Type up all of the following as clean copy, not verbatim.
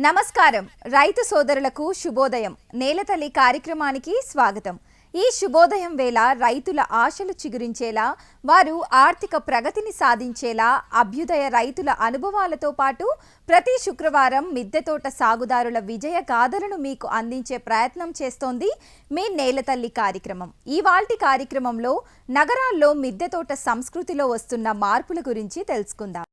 నమస్కారం రైతు సోదరులకు శుభోదయం నేలతల్లి కార్యక్రమానికి స్వాగతం। ఈ శుభోదయం వేళ రైతుల ఆశలు చిగురించేలా వారు ఆర్థిక ప్రగతిని సాధించేలా అభ్యుదయ రైతుల అనుభవాలతో పాటు ప్రతి శుక్రవారం మిద్దె తోట సాగుదారుల విజయ గాథలను మీకు అందించే ప్రయత్నం చేస్తోంది మీ నేలతల్లి కార్యక్రమం। ఇవాల్టి కార్యక్రమంలో నగరాల్లో మిద్దె తోట సంస్కృతిలో వస్తున్న మార్పుల గురించి తెలుసుకుందాం।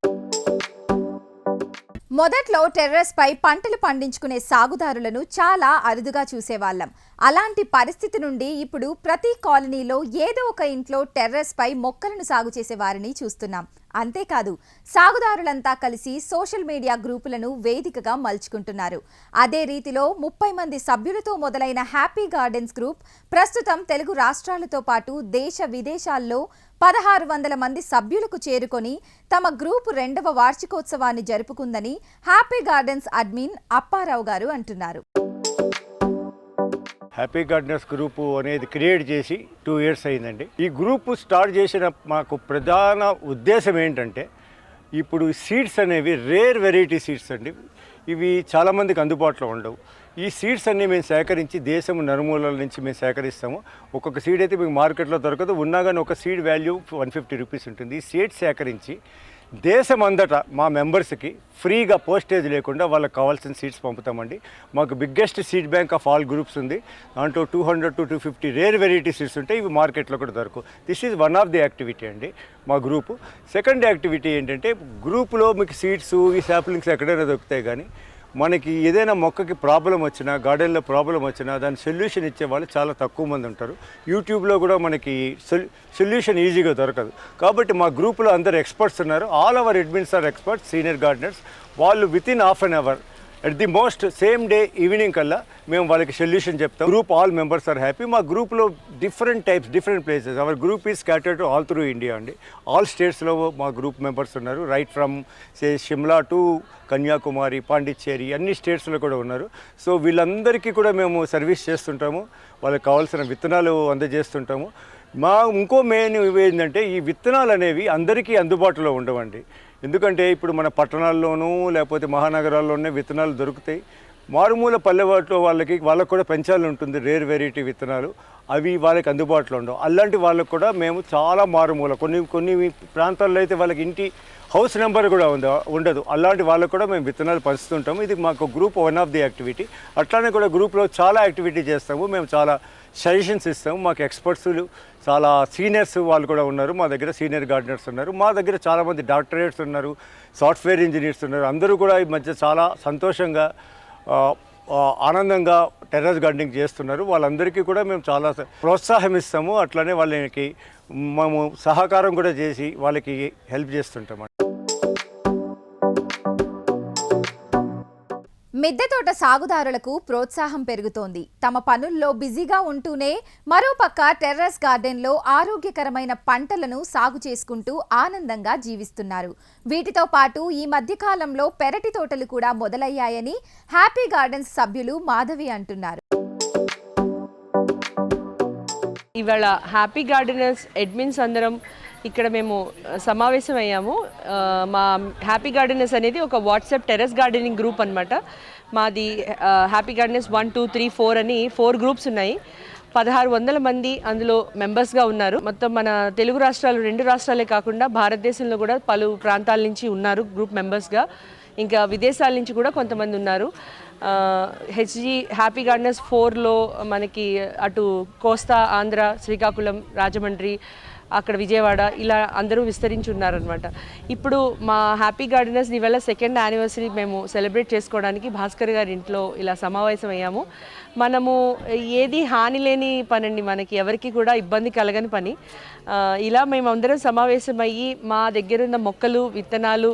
మొదట్లో టెర్రస్ పై పంటలు పండించుకునే సాగుదారులను చాలా అరుదుగా చూసేవాళ్ళం। అలాంటి పరిస్థితి నుండి ఇప్పుడు ప్రతి కాలనీలో ఏదో ఒక ఇంట్లో టెర్రస్ పై మొక్కలను సాగు చేసే వారిని చూస్తున్నాం। అంతేకాదు సాగుదారులంతా కలిసి సోషల్ మీడియా గ్రూపులను వేదికగా మలుచుకుంటున్నారు। అదే రీతిలో 30 మంది సభ్యులతో మొదలైన హ్యాపీ గార్డెన్స్ గ్రూప్ ప్రస్తుతం తెలుగు రాష్ట్రాలతో పాటు దేశ విదేశాల్లో 1600 మంది సభ్యులకు చేరుకొని తమ గ్రూపు 2వ వార్షికోత్సవాన్ని జరుపుకుందని హ్యాపీ గార్డెన్స్ అడ్మిన్ అప్పారావు గారు అంటున్నారు। హ్యాపీ గార్డెన్స్ గ్రూపు అనేది క్రియేట్ చేసి 2 ఇయర్స్ అయిందండి। ఈ గ్రూపు స్టార్ట్ చేసిన మాకు ప్రధాన ఉద్దేశం ఏంటంటే ఇప్పుడు సీడ్స్ అనేవి రేర్ వెరైటీ సీడ్స్ అండి, ఇవి చాలామందికి అందుబాటులో ఉండవు। ఈ సీడ్స్ అన్నీ మేము సేకరించి దేశం నలుమూలల నుంచి మేము సేకరిస్తాము। ఒక్కొక్క సీడ్ అయితే మీకు మార్కెట్లో దొరకదు, ఉన్నా కానీ ఒక సీడ్ వాల్యూ 150 రూపీస్ ఉంటుంది। ఈ సీడ్ సేకరించి దేశం అంతటా మా మెంబర్స్కి ఫ్రీగా పోస్టేజ్ లేకుండా వాళ్ళకి కావాల్సిన సీడ్స్ పంపుతామండి। మాకు biggest seed bank of all groups ఉంది, దాంట్లో 200 to 250 రేర్ వెరైటీ సీడ్స్ ఉంటాయి, ఇవి మార్కెట్లో కూడా దొరకవు। This is one of the activity అండి మా గ్రూపు। సెకండ్ యాక్టివిటీ ఏంటంటే గ్రూపులో మీకు సీడ్స్ ఈ శాప్లింగ్స్ ఎక్కడైనా దొరుకుతాయి, కానీ మనకి ఏదైనా మొక్కకి ప్రాబ్లం వచ్చినా గార్డెన్లో ప్రాబ్లం వచ్చినా దాని సొల్యూషన్ ఇచ్చే వాళ్ళు చాలా తక్కువ మంది ఉంటారు। యూట్యూబ్లో కూడా మనకి సొల్యూషన్ ఈజీగా దొరకదు, కాబట్టి మా గ్రూప్లో అందరు ఎక్స్పర్ట్స్ ఉన్నారు। All our admins are experts, senior gardeners. వాళ్ళు within half an hour at the most same day evening కల్లా మేము వాళ్ళకి సొల్యూషన్ చెప్తాం। Group all members are happy. మా గ్రూప్లో different types, different places, our group is scattered all through India అండి। ఆల్ స్టేట్స్లో మా గ్రూప్ మెంబర్స్ ఉన్నారు, right from Shimla to Kanyakumari, Pondicherry, అన్ని స్టేట్స్లో కూడా ఉన్నారు। సో వీళ్ళందరికీ కూడా మేము సర్వీస్ చేస్తుంటాము, వాళ్ళకి కావాల్సిన విత్తనాలు అందజేస్తుంటాము। మా ఇంకో మెయిన్ ఏంటంటే ఈ విత్తనాలు అనేవి అందరికీ అందుబాటులో ఉండవండి, ఎందుకంటే ఇప్పుడు మన పట్టణాల్లోనూ లేకపోతే మహానగరాల్లోనే విత్తనాలు దొరుకుతాయి। మారుమూల పల్లెవాటిలో వాళ్ళకి కూడా పెంచాలని ఉంటుంది రేర్ వెరైటీ విత్తనాలు, అవి వాళ్ళకి అందుబాటులో ఉండవు। అలాంటి వాళ్ళకు కూడా మేము చాలా మారుమూల కొన్ని ప్రాంతాల్లో అయితే వాళ్ళకి ఇంటి హౌస్ నెంబర్ కూడా ఉండదు, అలాంటి వాళ్ళకు కూడా మేము విత్తనాలు పంచుతుంటాము। ఇది మాకు group one of the activity. అట్లానే కూడా గ్రూప్లో చాలా యాక్టివిటీ చేస్తాము, మేము చాలా సజెషన్స్ ఇస్తాము। మాకు ఎక్స్పర్ట్స్ చాలా సీనియర్స్ వాళ్ళు కూడా ఉన్నారు, మా దగ్గర సీనియర్ గార్డెనర్స్ ఉన్నారు, మా దగ్గర చాలామంది డాక్టరేట్స్ ఉన్నారు, సాఫ్ట్వేర్ ఇంజనీర్స్ ఉన్నారు। అందరూ కూడా ఈ మధ్య చాలా సంతోషంగా ఆనందంగా టెర్రస్ గార్డెనింగ్ చేస్తున్నారు। వాళ్ళందరికీ కూడా మేము చాలా ప్రోత్సాహం ఇస్తాము, అట్లనే వాళ్ళకి మేము సహకారం కూడా చేసి వాళ్ళకి హెల్ప్ చేస్తుంటాం। మిద్దె తోట సాగుదారులకు ప్రోత్సాహం పెరుగుతోంది। తమ పనుల్లో బిజీగా ఉంటూనే మరోపక్క టెర్రస్ గార్డెన్లో ఆరోగ్యకరమైన పంటలను సాగు చేసుకుంటూ ఆనందంగా జీవిస్తున్నారు। వీటితో పాటు ఈ మధ్యకాలంలో పెరటి తోటలు కూడా మొదలయ్యాయని హ్యాపీ గార్డెన్స్ సభ్యులు మాధవి అంటున్నారు। ఇవాళ హ్యాపీ గార్డెనర్స్ అడ్మిన్స్ అందరం ఇక్కడ మేము సమావేశం అయ్యాము। మా హ్యాపీ గార్డెనర్స్ అనేది ఒక వాట్సాప్ టెర్రస్ గార్డెనింగ్ గ్రూప్ అనమాట। మాది హ్యాపీ గార్డెనర్స్ 1, 2, 3, 4 అని 4 గ్రూప్స్ ఉన్నాయి। 1600 మంది అందులో మెంబర్స్గా ఉన్నారు। మొత్తం మన తెలుగు రాష్ట్రాలు 2 రాష్ట్రాలే కాకుండా భారతదేశంలో కూడా పలు ప్రాంతాల నుంచి ఉన్నారు గ్రూప్ మెంబర్స్గా, ఇంకా విదేశాల నుంచి కూడా కొంతమంది ఉన్నారు। హెచ్జీ హ్యాపీ గార్డెనర్స్ 4లో మనకి అటు కోస్తా, ఆంధ్ర, శ్రీకాకుళం, రాజమండ్రి, అక్కడ విజయవాడ, ఇలా అందరూ విస్తరించి ఉన్నారనమాట। ఇప్పుడు మా హ్యాపీ గార్డెనర్స్ ఇవాళ 2nd యానివర్సరీ మేము సెలబ్రేట్ చేసుకోవడానికి భాస్కర్ గారి ఇంట్లో ఇలా సమావేశం అయ్యాము। మనము ఏది హాని లేని పని అండి, మనకి ఎవరికి కూడా ఇబ్బంది కలగని పని। ఇలా మేము అందరం సమావేశమయ్యి మా దగ్గర ఉన్న మొక్కలు, విత్తనాలు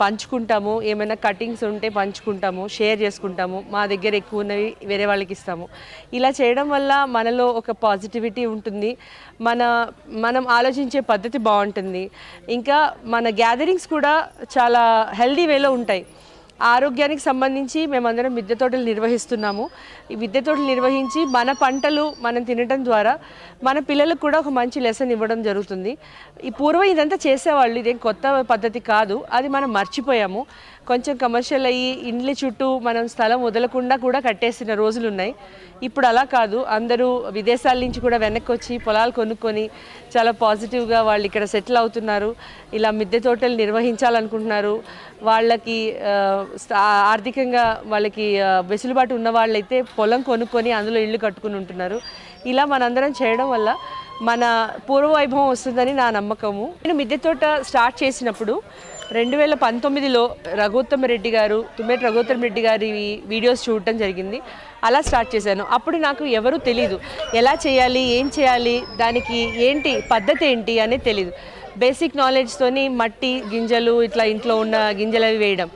పంచుకుంటాము, ఏమైనా కటింగ్స్ ఉంటే పంచుకుంటాము, షేర్ చేసుకుంటాము, మా దగ్గర ఎక్కువ ఉన్నవి వేరే వాళ్ళకి ఇస్తాము। ఇలా చేయడం వల్ల మనలో ఒక పాజిటివిటీ ఉంటుంది, మనం ఆలోచించే పద్ధతి బాగుంటుంది, ఇంకా మన గ్యాదరింగ్స్ కూడా చాలా హెల్దీ వేలో ఉంటాయి। ఆరోగ్యానికి సంబంధించి మేమందరం మిద్దె తోటలు నిర్వహిస్తున్నాము. ఈ మిద్దె తోటలు నిర్వహించి మన పంటలు మనం తినడం ద్వారా మన పిల్లలకు కూడా ఒక మంచి లెసన్ ఇవ్వడం జరుగుతుంది. ఈ పూర్వం ఇదంతా చేసేవాళ్ళు, ఇదేం కొత్త పద్ధతి కాదు, అది మనం మర్చిపోయాము. కొంచెం కమర్షియల్ అయ్యి ఇండ్ల చుట్టూ మనం స్థలం వదలకుండా కూడా కట్టేసిన రోజులు ఉన్నాయి. ఇప్పుడు అలా కాదు, అందరూ విదేశాల నుంచి కూడా వెనక్కి వచ్చి పొలాలు కొనుక్కొని చాలా పాజిటివ్గా వాళ్ళు ఇక్కడ సెటిల్ అవుతున్నారు. ఇలా మిద్దె తోటలు నిర్వహించాలనుకుంటున్నారు. వాళ్ళకి ఆర్థికంగా వాళ్ళకి వెసులుబాటు ఉన్న వాళ్ళైతే పొలం కొనుక్కొని అందులో ఇళ్ళు కట్టుకుని ఉంటున్నారు. ఇలా మనందరం చేయడం వల్ల మన పూర్వ వైభవం వస్తుందని నా నమ్మకము. నేను మిద్దె తోట స్టార్ట్ చేసినప్పుడు 2019లో రఘుత్తమరెడ్డి గారు, తుమ్మేటి రఘుత్తమరెడ్డి గారి వీడియోస్ చూడటం జరిగింది. అలా స్టార్ట్ చేశాను. అప్పుడు నాకు ఎవరూ తెలీదు, ఎలా చేయాలి, ఏం చేయాలి, దానికి ఏంటి పద్ధతి ఏంటి అనేది తెలీదు. బేసిక్ నాలెడ్జ్తోని మట్టి గింజలు ఇట్లా ఇంట్లో ఉన్న గింజలు అవి వేయడం.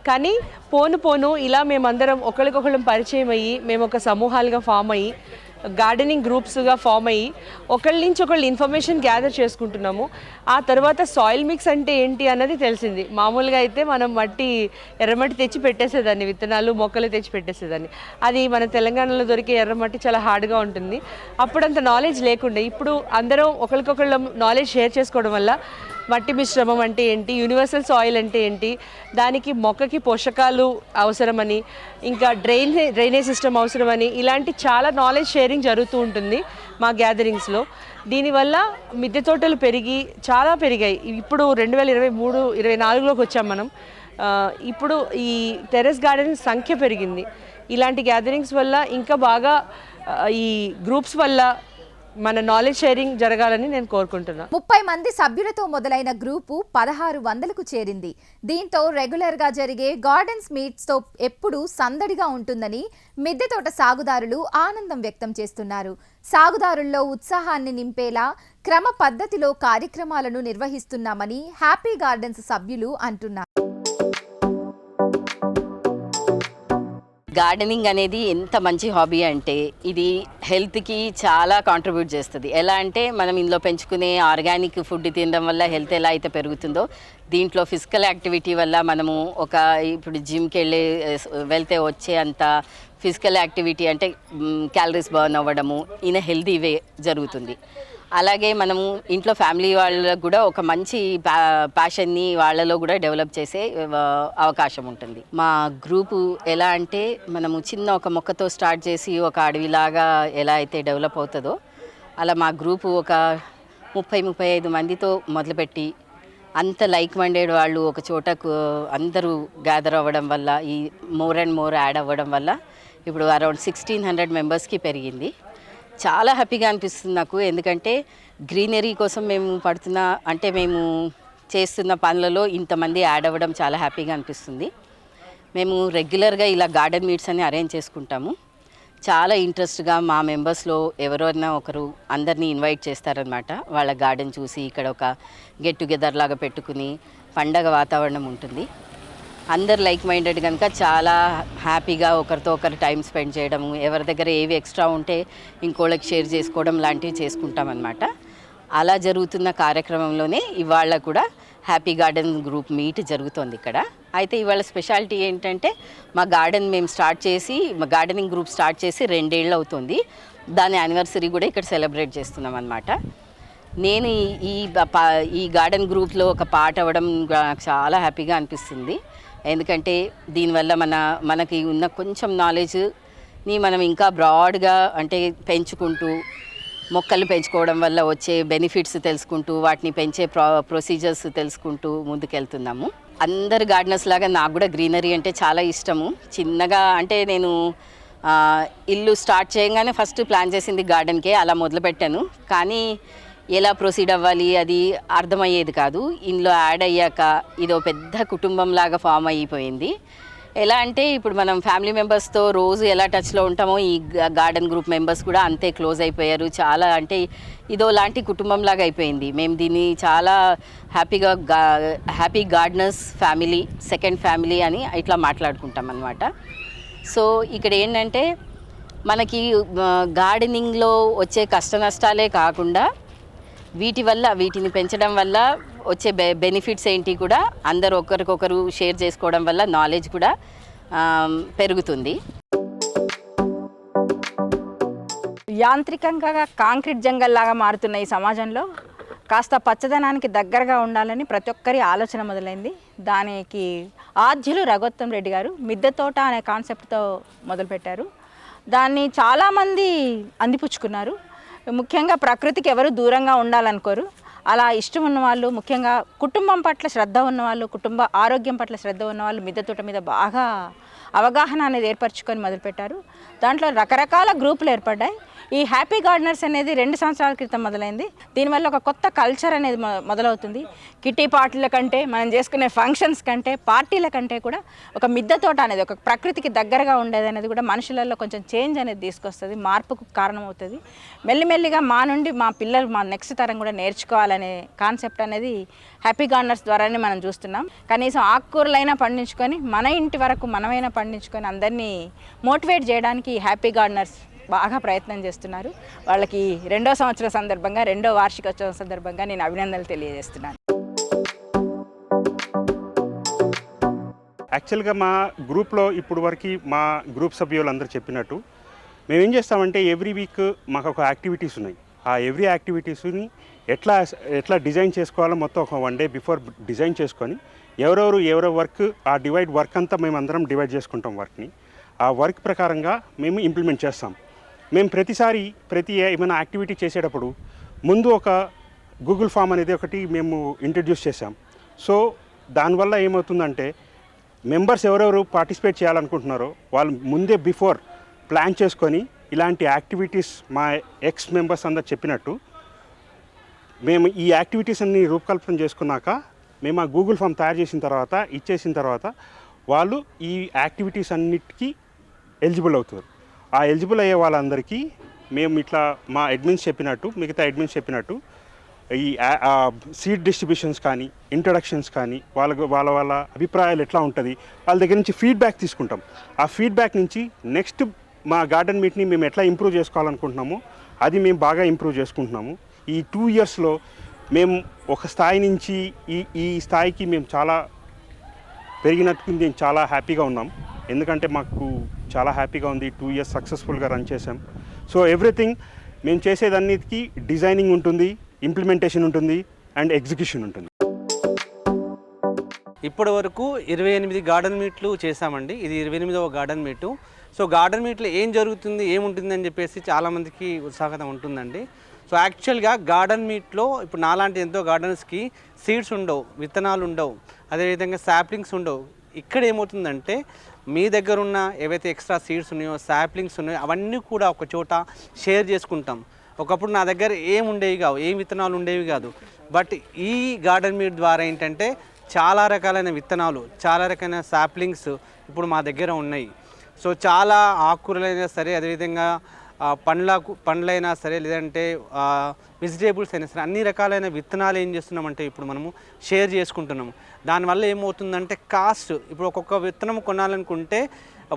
కానీ పోను పోను ఇలా మేమందరం ఒకరికొకళ్ళం పరిచయం అయ్యి మేము ఒక సమూహాలుగా ఫామ్ అయ్యి గార్డెనింగ్ గ్రూప్స్గా ఫామ్ అయ్యి ఒకళ్ళ నుంచి ఒకళ్ళు ఇన్ఫర్మేషన్ గ్యాదర్ చేసుకుంటున్నాము. ఆ తర్వాత సాయిల్ మిక్స్ అంటే ఏంటి అన్నది తెలిసింది. మామూలుగా అయితే మనం ఎర్రమట్టి తెచ్చి పెట్టేసేదాన్ని, విత్తనాలు మొక్కలు తెచ్చి పెట్టేసేదాన్ని. అది మన తెలంగాణలో దొరికే ఎర్రమట్టి చాలా హార్డ్గా ఉంటుంది. అప్పుడు అంత నాలెడ్జ్ లేకుండే. ఇప్పుడు అందరం ఒకరికొకళ్ళ నాలెడ్జ్ షేర్ చేసుకోవడం వల్ల మట్టి మిశ్రమం అంటే ఏంటి, యూనివర్సల్ సాయిల్ అంటే ఏంటి, దానికి మొక్కకి పోషకాలు అవసరమని, ఇంకా డ్రైనేజ్ సిస్టమ్ అవసరమని, ఇలాంటి చాలా నాలెడ్జ్ షేరింగ్ జరుగుతూ ఉంటుంది మా గ్యాదరింగ్స్లో. దీనివల్ల మిద్దె తోటలు చాలా పెరిగాయి. ఇప్పుడు 2023-24లోకి వచ్చాం మనం. ఇప్పుడు ఈ టెర్రస్ గార్డెన్ సంఖ్య పెరిగింది. ఇలాంటి గ్యాదరింగ్స్ వల్ల ఇంకా బాగా ఈ గ్రూప్స్ వల్ల మన నాలెడ్జ్ షేరింగ్ జరగాలని నేను కోరుకుంటున్నాను. 30 మంది సభ్యులతో మొదలైన గ్రూపు 1600కు చేరింది. దీంతో రెగ్యులర్గా జరిగే గార్డెన్స్ మీట్స్తో ఎప్పుడూ సందడిగా ఉంటుందని మిద్దె తోట సాగుదారులు ఆనందం వ్యక్తం చేస్తున్నారు. సాగుదారుల్లో ఉత్సాహాన్ని నింపేలా క్రమ పద్ధతిలో కార్యక్రమాలను నిర్వహిస్తున్నామని హ్యాపీ గార్డెన్స్ సభ్యులు అంటున్నారు. గార్డెనింగ్ అనేది ఎంత మంచి హాబీ అంటే ఇది హెల్త్కి చాలా కాంట్రిబ్యూట్ చేస్తుంది. ఎలా అంటే మనం ఇందులో పెంచుకునే ఆర్గానిక్ ఫుడ్ తినడం వల్ల హెల్త్ ఎలా అయితే పెరుగుతుందో, దీంట్లో ఫిజికల్ యాక్టివిటీ వల్ల మనము ఇప్పుడు జిమ్కి వెళ్తే వచ్చే అంత ఫిజికల్ యాక్టివిటీ అంటే క్యాలరీస్ బర్న్ అవ్వడము ఇన్ హెల్తీ వే జరుగుతుంది. అలాగే మనము ఇంట్లో ఫ్యామిలీ వాళ్ళకు కూడా ఒక మంచి ప్యాషన్ని వాళ్ళలో కూడా డెవలప్ చేసే అవకాశం ఉంటుంది. మా గ్రూపు ఎలా అంటే మనము చిన్న ఒక మొక్కతో స్టార్ట్ చేసి ఒక అడవిలాగా ఎలా అయితే డెవలప్ అవుతుందో అలా మా గ్రూపు ఒక 30-35 మందితో మొదలుపెట్టి అంత లైక్ మైండెడ్ వాళ్ళు ఒక చోటకు అందరూ గ్యాదర్ అవ్వడం వల్ల ఈ మోర్ అండ్ మోర్ యాడ్ అవ్వడం వల్ల ఇప్పుడు అరౌండ్ 1600 మెంబర్స్కి పెరిగింది. చాలా హ్యాపీగా అనిపిస్తుంది నాకు. ఎందుకంటే గ్రీనరీ కోసం మేము చేస్తున్న పనులలో ఇంతమంది యాడ్ అవ్వడం చాలా హ్యాపీగా అనిపిస్తుంది. మేము రెగ్యులర్గా ఇలా గార్డెన్ మీట్స్ అని అరేంజ్ చేసుకుంటాము. చాలా ఇంట్రెస్ట్గా మా మెంబర్స్లో ఎవరైనా ఒకరు అందరినీ ఇన్వైట్ చేస్తారనమాట. వాళ్ళ గార్డెన్ చూసి ఇక్కడ ఒక గెట్ టుగెదర్ లాగా పెట్టుకుని పండగ వాతావరణం ఉంటుంది. అందరు లైక్ మైండెడ్ కనుక చాలా హ్యాపీగా ఒకరితో ఒకరు టైం స్పెండ్ చేయడము, ఎవరి దగ్గర ఏవి ఎక్స్ట్రా ఉంటే ఇంకోళ్ళకి షేర్ చేసుకోవడం లాంటివి చేసుకుంటామన్నమాట. అలా జరుగుతున్న కార్యక్రమంలోనే ఇవాళ కూడా హ్యాపీ గార్డెన్ గ్రూప్ మీట్ జరుగుతోంది ఇక్కడ. అయితే ఇవాళ స్పెషాలిటీ ఏంటంటే మా గార్డెనింగ్ గ్రూప్ స్టార్ట్ చేసి 2 ఏళ్ళు అవుతుంది. దాని యానివర్సరీ కూడా ఇక్కడ సెలబ్రేట్ చేస్తున్నాం అన్నమాట. నేను ఈ గార్డెన్ గ్రూప్లో ఒక పార్ట్ అవ్వడం నాకు చాలా హ్యాపీగా అనిపిస్తుంది. ఎందుకంటే దీనివల్ల మనకి ఉన్న కొంచెం నాలెడ్జ్ని మనం ఇంకా బ్రాడ్గా అంటే పెంచుకుంటూ మొక్కలు పెంచుకోవడం వల్ల వచ్చే బెనిఫిట్స్ తెలుసుకుంటూ వాటిని పెంచే ప్రొసీజర్స్ తెలుసుకుంటూ ముందుకెళ్తున్నాము. అందరు గార్డెనర్స్ లాగా నాకు కూడా గ్రీనరీ అంటే చాలా ఇష్టము. చిన్నగా అంటే నేను ఇల్లు స్టార్ట్ చేయగానే ఫస్ట్ ప్లాన్ చేసింది గార్డెన్కే, అలా మొదలుపెట్టాను. కానీ ఎలా ప్రొసీడ్ అవ్వాలి అది అర్థమయ్యేది కాదు. ఇందులో యాడ్ అయ్యాక ఇదో పెద్ద కుటుంబం లాగా ఫామ్ అయిపోయింది. ఎలా అంటే ఇప్పుడు మనం ఫ్యామిలీ మెంబర్స్తో రోజు ఎలా టచ్లో ఉంటామో ఈ గార్డెన్ గ్రూప్ మెంబర్స్ కూడా అంతే క్లోజ్ అయిపోయారు. చాలా అంటే ఇదో లాంటి కుటుంబం లాగా అయిపోయింది. మేము దీన్ని చాలా happy gardeners family, second family అని ఇట్లా మాట్లాడుకుంటాం అన్నమాట. సో ఇక్కడ ఏంటంటే మనకి గార్డెనింగ్లో వచ్చే కష్ట నష్టాలే కాకుండా వీటిని పెంచడం వల్ల వచ్చే బెనిఫిట్స్ ఏంటి కూడా అందరు ఒకరికొకరు షేర్ చేసుకోవడం వల్ల నాలెడ్జ్ కూడా పెరుగుతుంది. యాంత్రికంగా కాంక్రీట్ జంగల్ లాగా మారుతున్న ఈ సమాజంలో కాస్త పచ్చదనానికి దగ్గరగా ఉండాలని ప్రతి ఒక్కరి ఆలోచన మొదలైంది. దానికి ఆద్యులు రఘోత్తం రెడ్డి గారు మిద్దె తోట అనే కాన్సెప్ట్తో మొదలుపెట్టారు. దాన్ని చాలామంది అందిపుచ్చుకున్నారు. ముఖ్యంగా ప్రకృతికి ఎవరు దూరంగా ఉండాలనుకోరు. అలా ఇష్టం ఉన్నవాళ్ళు, ముఖ్యంగా కుటుంబం పట్ల శ్రద్ధ ఉన్నవాళ్ళు, కుటుంబ ఆరోగ్యం పట్ల శ్రద్ధ ఉన్నవాళ్ళు మిద్దె తోట మీద బాగా అవగాహన అనేది ఏర్పరచుకొని మొదలుపెట్టారు. దాంట్లో రకరకాల గ్రూపులు ఏర్పడ్డాయి. ఈ హ్యాపీ గార్డెనర్స్ అనేది 2 సంవత్సరాల క్రితం మొదలైంది. దీనివల్ల ఒక కొత్త కల్చర్ అనేది మొదలవుతుంది. కిట్టి పార్టీల కంటే, మనం చేసుకునే ఫంక్షన్స్ కంటే, పార్టీల కంటే కూడా ఒక మిద్దె తోట అనేది, ఒక ప్రకృతికి దగ్గరగా ఉండేది అనేది కూడా మనుషులలో కొంచెం చేంజ్ అనేది తీసుకొస్తుంది, మార్పుకు కారణమవుతుంది. మెల్లిమెల్లిగా మా నుండి మా పిల్లలు, మా నెక్స్ట్ తరం కూడా నేర్చుకోవాలనే కాన్సెప్ట్ అనేది హ్యాపీ గార్డెనర్స్ ద్వారానే మనం చూస్తున్నాం. కనీసం ఆకుకూరలైనా పండించుకొని, మన ఇంటి వరకు మనమైనా పండించుకొని అందరినీ మోటివేట్ చేయడానికి హ్యాపీ గార్డెనర్స్ బాగా ప్రయత్నం చేస్తున్నారు. వాళ్ళకి 2వ సంవత్సరం సందర్భంగా, 2వ వార్షికోత్సవం సందర్భంగా నేను అభినందనలు తెలియజేస్తున్నాను. యాక్చువల్గా మా గ్రూప్లో ఇప్పుడు వరకు మా గ్రూప్ సభ్యులందరూ చెప్పినట్టు మేమేం చేస్తామంటే ఎవ్రీ వీక్ మాకు ఒక యాక్టివిటీస్ ఉన్నాయి. ఆ ఎవ్రీ యాక్టివిటీస్ని ఎట్లా డిజైన్ చేసుకోవాలో మొత్తం ఒక 1 డే బిఫోర్ డిజైన్ చేసుకొని ఎవరెవరు వర్క్, ఆ వర్క్ అంతా మేము అందరం డివైడ్ చేసుకుంటాం వర్క్ని. ఆ వర్క్ ప్రకారంగా మేము ఇంప్లిమెంట్ చేస్తాం. మేము ప్రతి ఏమైనా యాక్టివిటీ చేసేటప్పుడు ముందు ఒక గూగుల్ ఫామ్ అనేది ఒకటి మేము ఇంట్రడ్యూస్ చేసాం. సో దానివల్ల ఏమవుతుందంటే మెంబర్స్ ఎవరెవరు పార్టిసిపేట్ చేయాలనుకుంటున్నారో వాళ్ళు ముందే బిఫోర్ ప్లాన్ చేసుకొని ఇలాంటి యాక్టివిటీస్ మా ఎక్స్ మెంబర్స్ అందరు చెప్పినట్టు మేము ఈ యాక్టివిటీస్ అన్ని రూపకల్పన చేసుకున్నాక మేము ఆ గూగుల్ ఫామ్ తయారు ఇచ్చేసిన తర్వాత వాళ్ళు ఈ యాక్టివిటీస్ అన్నిటికీ ఎలిజిబుల్ అవుతారు. ఆ ఎలిజిబుల్ అయ్యే వాళ్ళందరికీ మేము ఇట్లా మా మిగతా అడ్మిన్స్ చెప్పినట్టు ఈ సీడ్ డిస్ట్రిబ్యూషన్స్ కానీ, ఇంట్రడక్షన్స్ కానీ, వాళ్ళ అభిప్రాయాలు ఎట్లా ఉంటుంది వాళ్ళ దగ్గర నుంచి ఫీడ్బ్యాక్ తీసుకుంటాం. ఆ ఫీడ్బ్యాక్ నుంచి నెక్స్ట్ మా గార్డెన్ మీట్ని మేము ఎట్లా ఇంప్రూవ్ చేసుకోవాలనుకుంటున్నామో అది మేము బాగా ఇంప్రూవ్ చేసుకుంటున్నాము. ఈ 2 ఇయర్స్లో మేము ఒక స్థాయి నుంచి ఈ స్థాయికి మేము చాలా పెరిగినట్టు మేము చాలా హ్యాపీగా ఉన్నాం. ఎందుకంటే మాకు చాలా హ్యాపీగా ఉంది. 2 ఇయర్స్ సక్సెస్ఫుల్గా రన్ చేసాం. సో ఎవ్రీథింగ్ మేము చేసేదన్నిటికీ డిజైనింగ్ ఉంటుంది, ఇంప్లిమెంటేషన్ ఉంటుంది అండ్ ఎగ్జిక్యూషన్ ఉంటుంది. ఇప్పటి వరకు 28 గార్డెన్ మీట్లు చేశామండి. ఇది 28వ గార్డెన్ మీటు. సో గార్డెన్ మీట్లో ఏం జరుగుతుంది, ఏముంటుంది అని చెప్పేసి చాలామందికి ఉత్సాహత ఉంటుందండి. సో యాక్చువల్గా గార్డెన్ మీట్లో ఇప్పుడు నాలాంటి ఎంతో గార్డెనర్స్కి సీడ్స్ ఉండవు, విత్తనాలు ఉండవు, అదేవిధంగా సాప్లింగ్స్ ఉండవు. ఇక్కడ ఏమవుతుందంటే మీ దగ్గర ఉన్న ఏవైతే ఎక్స్ట్రా సీడ్స్ ఉన్నాయో, సాప్లింగ్స్ ఉన్నాయో అవన్నీ కూడా ఒక చోట షేర్ చేసుకుంటాం. ఒకప్పుడు నా దగ్గర ఏం విత్తనాలు ఉండేవి కాదు. బట్ ఈ గార్డెన్ మీట్ ద్వారా ఏంటంటే చాలా రకాలైన విత్తనాలు, చాలా రకాలైన సాప్లింగ్స్ ఇప్పుడు మా దగ్గర ఉన్నాయి. సో చాలా ఆకుకూరలైనా సరే, అదేవిధంగా పండ్లైనా సరే, లేదంటే వెజిటేబుల్స్ అయినా సరే, అన్ని రకాలైన విత్తనాలు ఏం చేస్తున్నామంటే ఇప్పుడు మనము షేర్ చేసుకుంటున్నాము. దానివల్ల ఏమవుతుందంటే కాస్ట్, ఇప్పుడు ఒక్కొక్క విత్తనం కొనాలనుకుంటే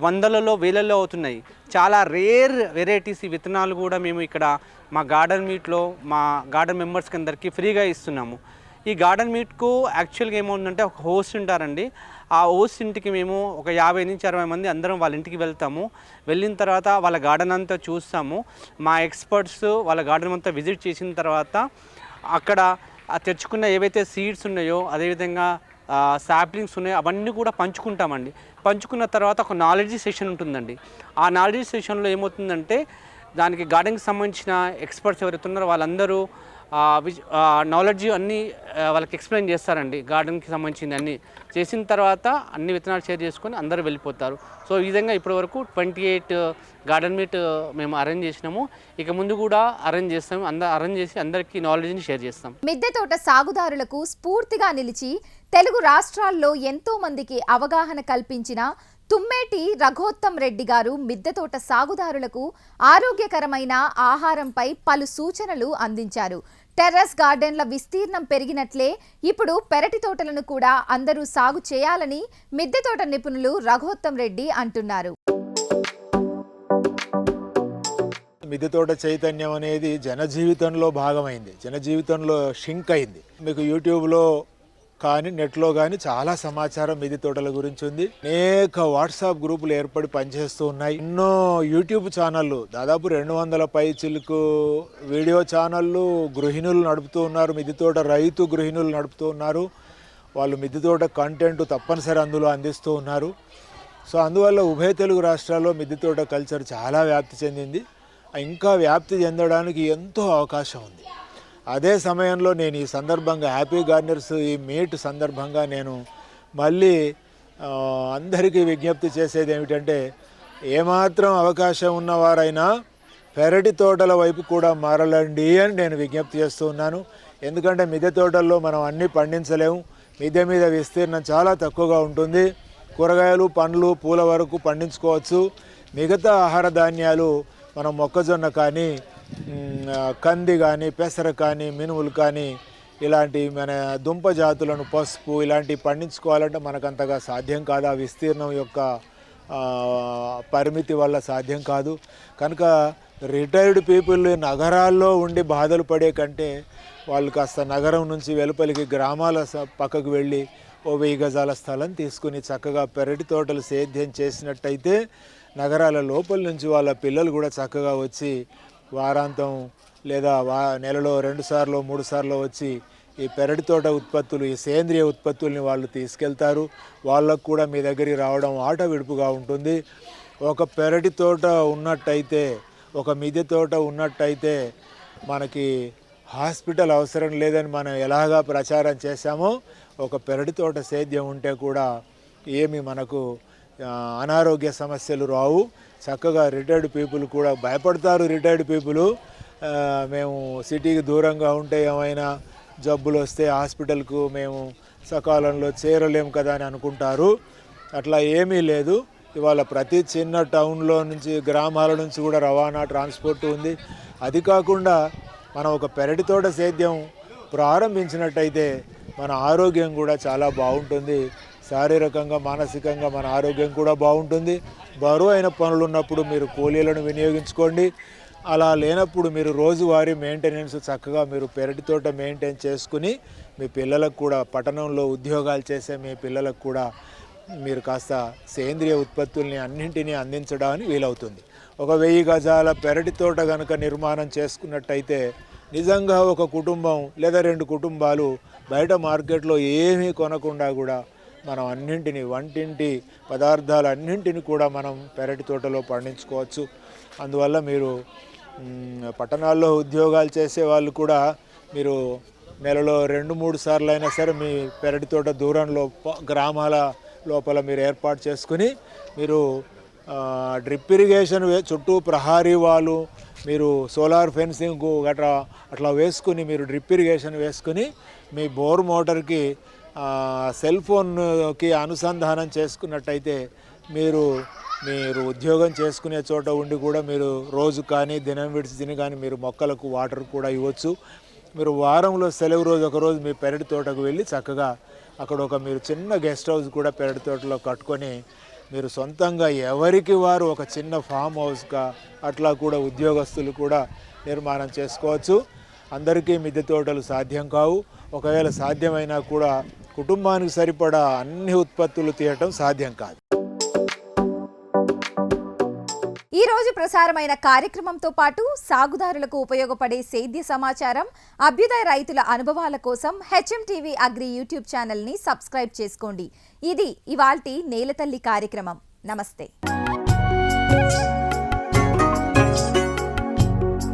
వందలలో వేలల్లో అవుతున్నాయి. చాలా రేర్ వెరైటీస్ ఈ విత్తనాలు కూడా మేము ఇక్కడ మా గార్డెన్ మీట్లో మా గార్డెన్ మెంబర్స్కి అందరికీ ఫ్రీగా ఇస్తున్నాము. ఈ గార్డెన్ మీట్కు యాక్చువల్గా ఏమవుతుందంటే ఒక హోస్ట్ ఉంటారండి. ఆ హోస్ట్ ఇంటికి మేము ఒక 50 నుంచి 60 మంది అందరం వాళ్ళ ఇంటికి వెళ్తాము. వెళ్ళిన తర్వాత వాళ్ళ గార్డెన్ అంతా చూస్తాము. మా ఎక్స్పర్ట్స్ వాళ్ళ గార్డెన్ అంతా విజిట్ చేసిన తర్వాత అక్కడ తెచ్చుకున్న ఏవైతే సీడ్స్ ఉన్నాయో, అదేవిధంగా సాప్లింగ్స్ ఉన్నాయో అవన్నీ కూడా పంచుకుంటామండి. పంచుకున్న తర్వాత ఒక నాలెడ్జ్ సెషన్ ఉంటుందండి. ఆ నాలెడ్జ్ సెషన్లో ఏమవుతుందంటే దానికి గార్డెన్కి సంబంధించిన ఎక్స్పర్ట్స్ ఎవరైతే ఉన్నారో వాళ్ళందరూ నాలెడ్జ్ అన్నీ వాళ్ళకి ఎక్స్ప్లెయిన్ చేస్తారండి. గార్డెన్కి సంబంధించింది అన్నీ చేసిన తర్వాత అన్ని విత్తనాలు షేర్ చేసుకొని అందరూ వెళ్ళిపోతారు. సో ఈ విధంగా ఇప్పటివరకు 28 గార్డెన్ మీట్ మేము అరేంజ్ చేసినాము. ఇక ముందు కూడా అరేంజ్ చేస్తాము. అరేంజ్ చేసి అందరికీ నాలెడ్జ్ని షేర్ చేస్తాం. మిద్దె తోట సాగుదారులకు స్ఫూర్తిగా నిలిచి తెలుగు రాష్ట్రాల్లో ఎంతో మందికి అవగాహన కల్పించిన తుమ్మేటి రఘోత్తం రెడ్డి గారు మిద్దె తోట సాగుదారులకు ఆరోగ్యకరమైన ఆహారంపై పలు సూచనలు అందించారు. టెర్రస్ గార్డెన్ల విస్తీర్ణం పెరిగినట్లే ఇప్పుడు పెరటి తోటలను కూడా అందరూ సాగు చేయాలని మిద్దె తోట నిపుణులు రఘోత్తం రెడ్డి అంటున్నారు. మిద్దె తోట చైతన్యం అనేది జనజీవితంలో భాగమైంది, జనజీవితంలో షింక్ అయింది. మీకు యూట్యూబ్లో కానీ నెట్లో కానీ చాలా సమాచారం మిద్దె తోటల గురించి ఉంది. అనేక వాట్సాప్ గ్రూపులు ఏర్పడి పనిచేస్తూ ఉన్నాయి. ఎన్నో యూట్యూబ్ ఛానళ్ళు, దాదాపు 200 పై చిలుకు వీడియో ఛానళ్ళు గృహిణులు నడుపుతూ ఉన్నారు. మిద్దె తోట రైతు గృహిణులు నడుపుతూ ఉన్నారు. వాళ్ళు మిద్దె తోట కంటెంట్ తప్పనిసరి అందులో అందిస్తూ ఉన్నారు. సో అందువల్ల ఉభయ తెలుగు రాష్ట్రాల్లో మిద్దె తోట కల్చర్ చాలా వ్యాప్తి చెందింది. ఇంకా వ్యాప్తి చెందడానికి ఎంతో అవకాశం ఉంది. అదే సమయంలో నేను ఈ సందర్భంగా హ్యాపీ గార్డెనర్స్ ఈ మీట్ సందర్భంగా నేను మళ్ళీ అందరికీ విజ్ఞప్తి చేసేది ఏమిటంటే, ఏమాత్రం అవకాశం ఉన్నవారైనా పెరటి తోటల వైపు కూడా మారలండి అని నేను విజ్ఞప్తి చేస్తూ ఉన్నాను. ఎందుకంటే మిద్దె తోటల్లో మనం అన్నీ పండించలేము. మిద్దె మీద విస్తీర్ణం చాలా తక్కువగా ఉంటుంది. కూరగాయలు, పండ్లు, పూల వరకు పండించుకోవచ్చు. మిగతా ఆహార ధాన్యాలు మనం మొక్కజొన్న కానీ, కంది కానీ, పెసర కానీ, మినుములు కానీ, ఇలాంటి మన దుంప జాతులను, పసుపు ఇలాంటివి పండించుకోవాలంటే మనకు అంతగా సాధ్యం కాదు. ఆ విస్తీర్ణం యొక్క పరిమితి వల్ల సాధ్యం కాదు. కనుక రిటైర్డ్ పీపుల్ నగరాల్లో ఉండి బాధలు పడే కంటే వాళ్ళు కాస్త నగరం నుంచి వెలుపలికి గ్రామాల పక్కకు వెళ్ళి 1000 గజాల స్థలం తీసుకుని చక్కగా పెరటి తోటలు సేద్యం చేసినట్టయితే నగరాల లోపల నుంచి వాళ్ళ పిల్లలు కూడా చక్కగా వచ్చి వారాంతం లేదా నెలలో 2 సార్లు 3 సార్లు వచ్చి ఈ పెరటి తోట ఉత్పత్తులు, ఈ సేంద్రియ ఉత్పత్తుల్ని వాళ్ళు తీసుకెళ్తారు. వాళ్ళకు కూడా మీ దగ్గరికి రావడం ఆట విడుపుగా ఉంటుంది. ఒక పెరటి తోట ఉన్నట్టయితే, ఒక మిద్దె తోట ఉన్నట్టయితే మనకి హాస్పిటల్ అవసరం లేదని మనం ఎలాగా ప్రచారం చేశామో, ఒక పెరటి తోట సేద్యం ఉంటే కూడా ఏమి మనకు అనారోగ్య సమస్యలు రావు. చక్కగా రిటైర్డ్ పీపుల్ కూడా భయపడతారు. రిటైర్డ్ పీపుల్ మేము సిటీకి దూరంగా ఉంటే ఏమైనా జబ్బులు వస్తే హాస్పిటల్కు మేము సకాలంలో చేరలేము కదా అని అనుకుంటారు. అట్లా ఏమీ లేదు. ఇవాళ ప్రతి చిన్న టౌన్లో నుంచి, గ్రామాల నుంచి కూడా రవాణా, ట్రాన్స్పోర్ట్ ఉంది. అది కాకుండా మనం ఒక పెరటి తోట సేద్యం ప్రారంభించినట్టయితే మన ఆరోగ్యం కూడా చాలా బాగుంటుంది. శారీరకంగా, మానసికంగా మన ఆరోగ్యం కూడా బాగుంటుంది. బరువు అయిన పనులు ఉన్నప్పుడు మీరు కూలీలను వినియోగించుకోండి. అలా లేనప్పుడు మీరు రోజువారీ మెయింటెనెన్స్ చక్కగా మీరు పెరటి తోట మెయింటైన్ చేసుకుని మీ పిల్లలకు కూడా, పట్టణంలో ఉద్యోగాలు చేసే మీ పిల్లలకు కూడా మీరు కాస్త సేంద్రియ ఉత్పత్తుల్ని అన్నింటినీ అందించడానికి వీలవుతుంది. ఒక 1000 గజాల పెరటి తోట కనుక నిర్మాణం చేసుకున్నట్టయితే నిజంగా ఒక కుటుంబం లేదా 2 కుటుంబాలు బయట మార్కెట్లో ఏమీ కొనకుండా కూడా మనం అన్నింటినీ, వంటింటి పదార్థాలు అన్నింటినీ కూడా మనం పెరటి తోటలో పండించుకోవచ్చు. అందువల్ల మీరు పట్టణాల్లో ఉద్యోగాలు చేసే వాళ్ళు కూడా మీరు నెలలో 2-3 సార్లు అయినా సరే మీ పెరటి తోట దూరంలో గ్రామాల లోపల మీరు ఏర్పాటు చేసుకుని మీరు డ్రిప్ ఇరిగేషన్ చుట్టూ ప్రహారీ వాళ్ళు, మీరు సోలార్ ఫెన్సింగ్ గట్రా అట్లా వేసుకుని మీరు డ్రిప్ ఇరిగేషన్ వేసుకుని మీ బోర్ మోటార్కి సెల్ ఫోన్కి అనుసంధానం చేసుకున్నట్టయితే మీరు ఉద్యోగం చేసుకునే చోట ఉండి కూడా మీరు రోజు కానీ దినం విడిచి తిని కానీ మీరు మొక్కలకు వాటర్ కూడా ఇవ్వచ్చు. మీరు వారంలో సెలవు రోజు ఒకరోజు మీ పెరటి తోటకు వెళ్ళి చక్కగా అక్కడ మీరు చిన్న గెస్ట్ హౌస్ కూడా పెరటి తోటలో కట్టుకొని మీరు సొంతంగా ఎవరికి వారు ఒక చిన్న ఫామ్ హౌస్గా అట్లా కూడా ఉద్యోగస్తులు కూడా నిర్మాణం చేసుకోవచ్చు. అందరికీ మిద్దె తోటలు సాధ్యం కావు. ఒకవేళ సాధ్యమైనా కూడా కుటుంబానికి సరిపడా అన్ని ఉత్పత్తులు తీయటం సాధ్యం కాదు. ఈ రోజు ప్రసారమైన కార్యక్రమంతో పాటు సాగుదారులకు ఉపయోగపడే సేద్య సమాచారం, అభ్యుదయ రైతుల అనుభవాల కోసం HMTV అగ్రి యూట్యూబ్ ఛానల్ని సబ్స్క్రైబ్ చేసుకోండి. ఇది ఇవాల్టి నేలతల్లి కార్యక్రమం. నమస్తే.